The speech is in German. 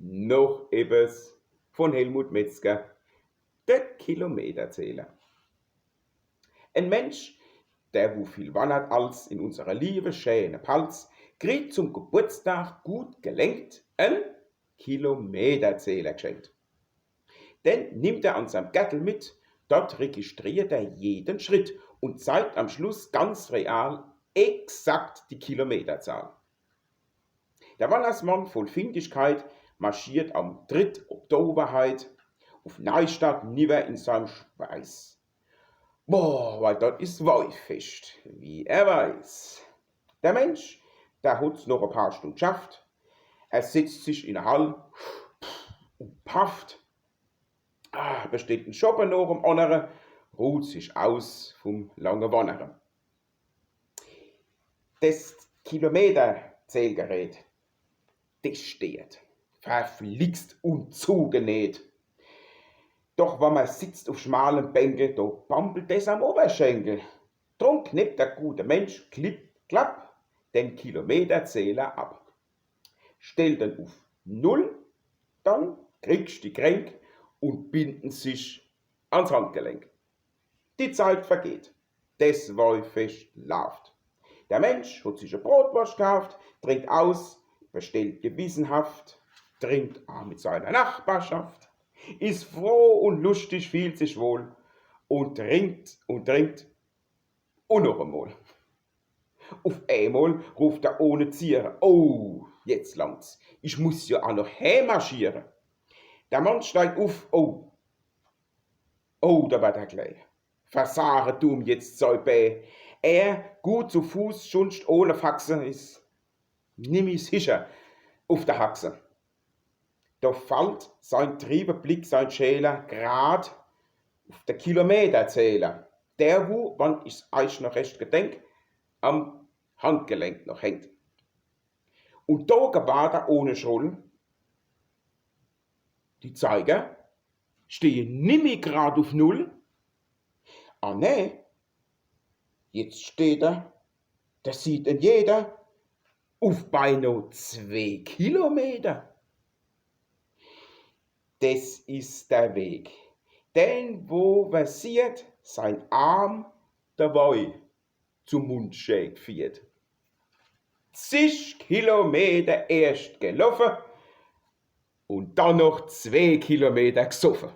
noch etwas von Helmut Metzger, der Kilometerzähler. Ein Mensch, der wo viel wandert als in unserer liebe schöne Palz, kriegt zum Geburtstag gut gelenkt einen Kilometerzähler geschenkt. Den nimmt er an seinem Gürtel mit, dort registriert er jeden Schritt und zeigt am Schluss ganz real exakt die Kilometerzahl. Der Wandersmann voll Findigkeit marschiert am 3. Oktober heit auf Neustadt nieder in seinem Schweiß. Boah, weil dort ist Weihfest, wie er weiß. Der Mensch, der hat's noch ein paar Stunden geschafft. Er setzt sich in der Hall und pafft. Besteht ein Schoppen noch am anderen, ruht sich aus vom langen Wandern. Das Kilometerzählgerät, das steht, verflixt und zugenäht. Doch wenn man sitzt auf schmalen Bänken, da bampelt es am Oberschenkel. Drum knippt der gute Mensch klipp, klapp den Kilometerzähler ab. Stellt ihn auf 0, dann kriegst du die Kränk und binden sich ans Handgelenk. Die Zeit vergeht. Das Weihfest läuft. Der Mensch hat sich eine Brotwurst gekauft, trinkt aus, bestellt gewissenhaft, trinkt auch mit seiner Nachbarschaft, ist froh und lustig, fühlt sich wohl und trinkt und noch einmal. Auf einmal ruft er ohne Zieren: Oh, jetzt langt's, ich muss ja auch noch heimmarschieren. Der Mann steigt auf: Oh, da wird er gleich. Versagen dumm jetzt sei bei. Er, gut zu Fuß, schunst ohne Faxe, ist nimmer sicher auf der Haxe. Da fällt sein trieber Blick, sein Schäler, grad auf der Kilometerzähler. Der, wo, wann ich's euch noch recht gedenk, am Handgelenk noch hängt. Und da gewahrt er ohne Schrullen. Die Zeiger stehen nimmer grad auf 0. Ah ne, jetzt steht er, das sieht denn jeder, auf beinahe 2 Kilometer. Das ist der Weg, den wo versiert sein Arm dabei zum Mundschenk führt. 10 Kilometer erst gelaufen und dann noch 2 Kilometer gesoffen.